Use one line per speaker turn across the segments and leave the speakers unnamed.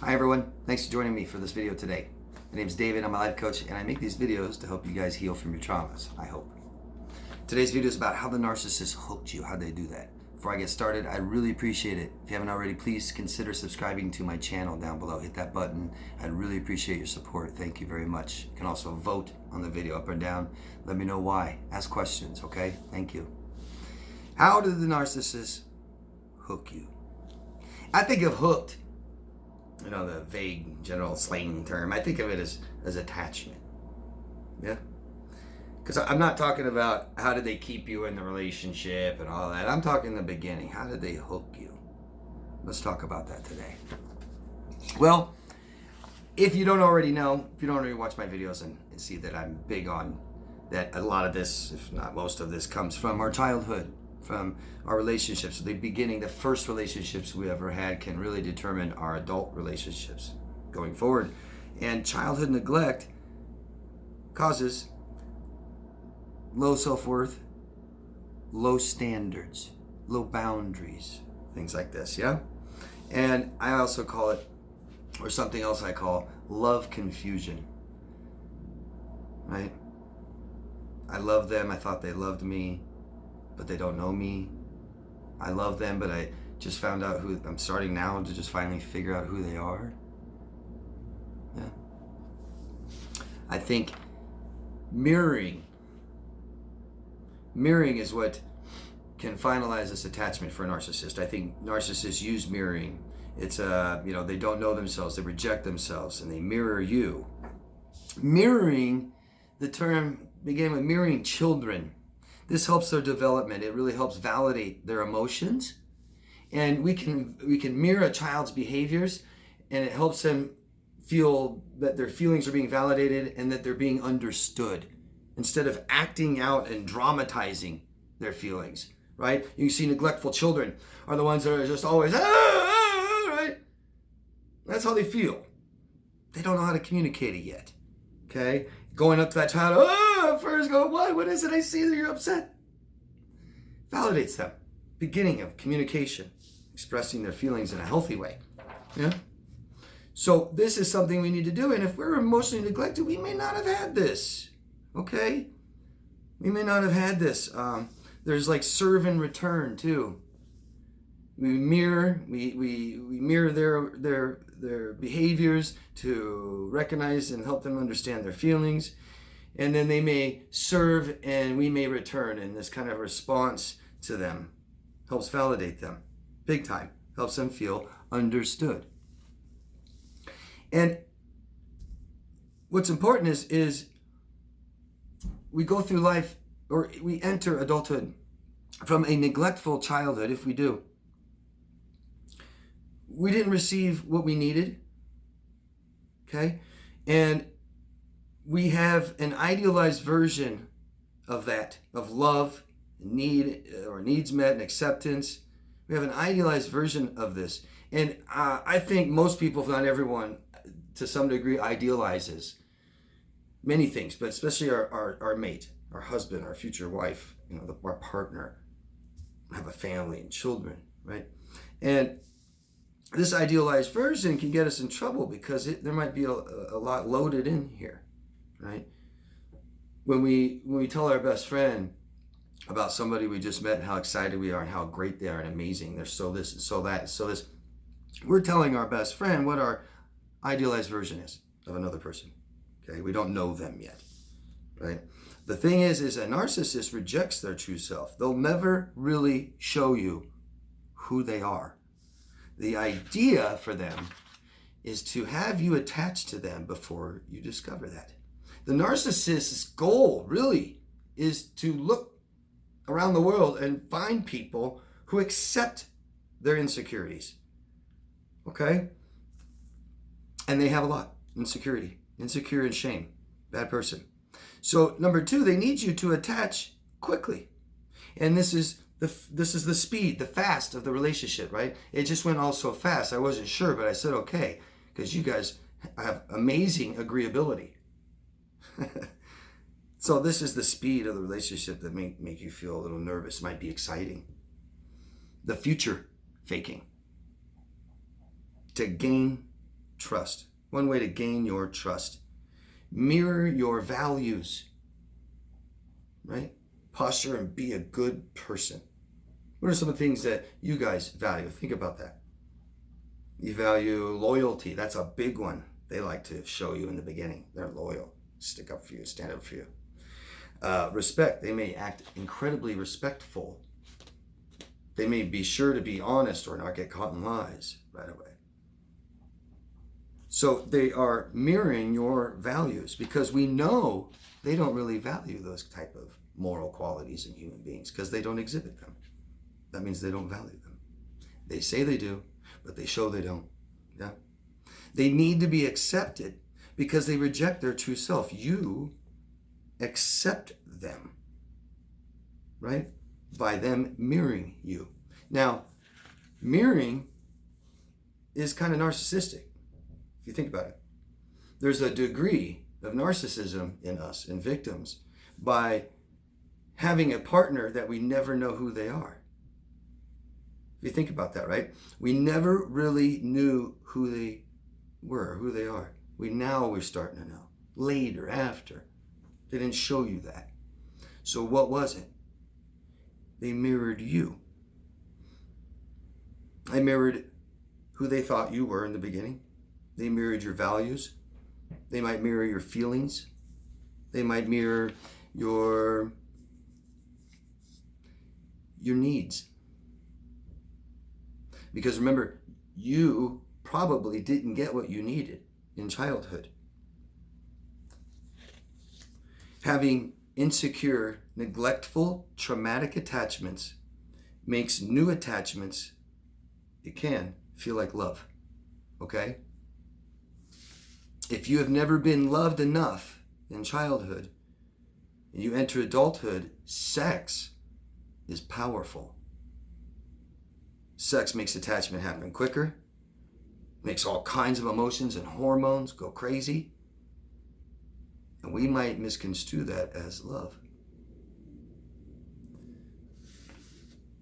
Hi everyone, thanks for joining me for this video today. My name is David, I'm a life coach, and I make these videos to help you guys heal from your traumas, I hope. Today's video is about how the narcissist hooked you, how they do that. Before I get started, I really appreciate it. If you haven't already, please consider subscribing to my channel down below. Hit that button. I'd really appreciate your support. Thank you very much. You can also vote on the video up or down. Let me know why. Ask questions, okay? Thank you. How did the narcissist hook you? I think of hooked, the vague general slang term. I think of it as attachment. Yeah? Because I'm not talking about how did they keep you in the relationship and all that. I'm talking the beginning. How did they hook you? Let's talk about that today. Well, if you don't already know, if you don't already watch my videos and see that I'm big on that, a lot of this, if not most of this, comes from our childhood, from our relationships. The beginning, the first relationships we ever had can really determine our adult relationships going forward. And childhood neglect causes low self-worth, low standards, low boundaries, things like this, yeah? And I also call it, or something else I call, love confusion, right? I love them, I thought they loved me, but they don't know me. I love them, but I just found out who, I'm starting now to just finally figure out who they are. Yeah. I think mirroring is what can finalize this attachment for a narcissist. I think narcissists use mirroring. It's they don't know themselves, they reject themselves, and they mirror you. Mirroring, the term began with mirroring children. This helps their development. It really helps validate their emotions. And we can mirror a child's behaviors, and it helps them feel that their feelings are being validated and that they're being understood, instead of acting out and dramatizing their feelings, right? You see neglectful children are the ones that are just always, right? That's how they feel. They don't know how to communicate it yet, okay? Going up to that child, first go, what is it I see that you're upset? Validates them. Beginning of communication, expressing their feelings in a healthy way, yeah? So this is something we need to do, and if we're emotionally neglected, we may not have had this. Okay, we may not have had this. There's like serve and return too. We mirror their behaviors to recognize and help them understand their feelings, and then they may serve and we may return in this kind of response to them. Helps validate them, big time. Helps them feel understood. And what's important is we go through life, or we enter adulthood from a neglectful childhood. If we do, we didn't receive what we needed, okay? And we have an idealized version of that, of love, need, or needs met, and acceptance. We have an idealized version of this. And I think most people, if not everyone, to some degree idealizes many things, but especially our mate, our husband, our future wife, our partner, have a family and children, right? And this idealized version can get us in trouble because there might be a lot loaded in here, right? When we tell our best friend about somebody we just met and how excited we are and how great they are and amazing, they're so this and so that and so this, we're telling our best friend what our idealized version is of another person. Okay, we don't know them yet, right? The thing is a narcissist rejects their true self. They'll never really show you who they are. The idea for them is to have you attached to them before you discover that. The narcissist's goal really is to look around the world and find people who accept their insecurities, okay? And they have a lot, insecure and shame, bad person. So number two, they need you to attach quickly. And this is the speed, the fast of the relationship, right? It just went all so fast. I wasn't sure, but I said okay, because you guys have amazing agreeability. So this is the speed of the relationship that make you feel a little nervous, might be exciting. The future faking. To gain trust. One way to gain your trust. Mirror your values, right? Posture and be a good person. What are some of the things that you guys value? Think about that. You value loyalty. That's a big one. They like to show you in the beginning. They're loyal. Stick up for you, stand up for you. Respect. They may act incredibly respectful. They may be sure to be honest or not get caught in lies right away. So they are mirroring your values because we know they don't really value those type of moral qualities in human beings because they don't exhibit them. That means they don't value them. They say they do, but they show they don't. Yeah. They need to be accepted because they reject their true self. You accept them, right? By them mirroring you. Now, mirroring is kind of narcissistic, if you think about it. There's a degree of narcissism in us, in victims, by having a partner that we never know who they are. If you think about that, right? We never really knew who they were, who they are. We're starting to know. Later, after. They didn't show you that. So what was it? They mirrored you. They mirrored who they thought you were in the beginning. They mirrored your values. They might mirror your feelings. They might mirror your needs. Because remember, you probably didn't get what you needed in childhood. Having insecure, neglectful, traumatic attachments makes new attachments, it can feel like love. Okay? If you have never been loved enough in childhood, and you enter adulthood, sex is powerful. Sex makes attachment happen quicker, makes all kinds of emotions and hormones go crazy, and we might misconstrue that as love.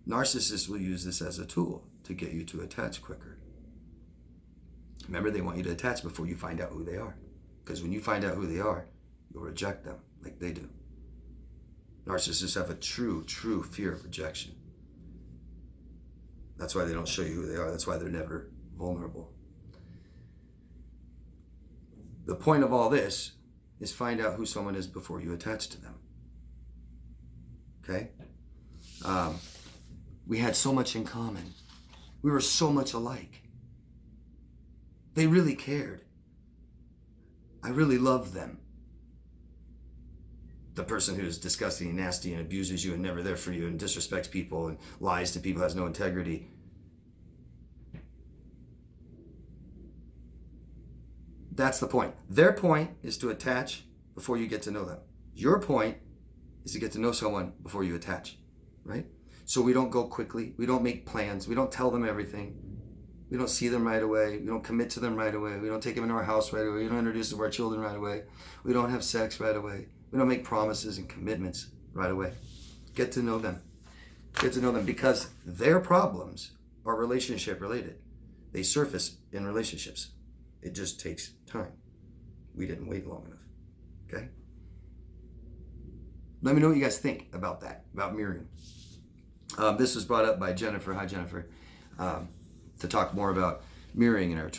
Narcissists will use this as a tool to get you to attach quicker. Remember, they want you to attach before you find out who they are. Because when you find out who they are, you'll reject them like they do. Narcissists have a true fear of rejection. That's why they don't show you who they are. That's why they're never vulnerable. The point of all this is find out who someone is before you attach to them. Okay? We had so much in common. We were so much alike. They really cared. I really loved them. The person who's disgusting and nasty and abuses you and never there for you and disrespects people and lies to people, has no integrity. That's the point. Their point is to attach before you get to know them. Your point is to get to know someone before you attach, right? So we don't go quickly. We don't make plans. We don't tell them everything. We don't see them right away. We don't commit to them right away. We don't take them into our house right away. We don't introduce them to our children right away. We don't have sex right away. We don't make promises and commitments right away. Get to know them. Get to know them because their problems are relationship related. They surface in relationships. It just takes time. We didn't wait long enough. Okay? Let me know what you guys think about that, about mirroring. This was brought up by Jennifer. Hi, Jennifer. To talk more about mirroring in our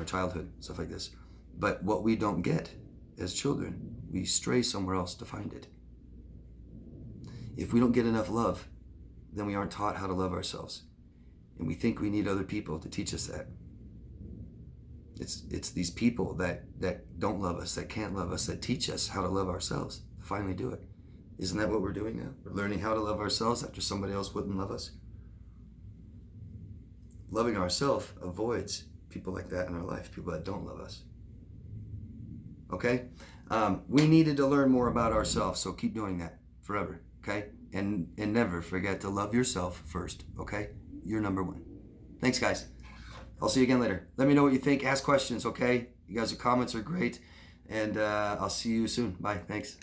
childhood, stuff like this. But what we don't get as children, we stray somewhere else to find it. If we don't get enough love, then we aren't taught how to love ourselves. And we think we need other people to teach us that. It's these people that don't love us, that can't love us, that teach us how to love ourselves, to finally do it. Isn't that what we're doing now? We're learning how to love ourselves after somebody else wouldn't love us. Loving ourselves avoids people like that in our life, people that don't love us. Okay? We needed to learn more about ourselves, so keep doing that forever, okay? And never forget to love yourself first, okay? You're number one. Thanks, guys. I'll see you again later. Let me know what you think. Ask questions, okay? You guys' comments are great. And I'll see you soon. Bye. Thanks.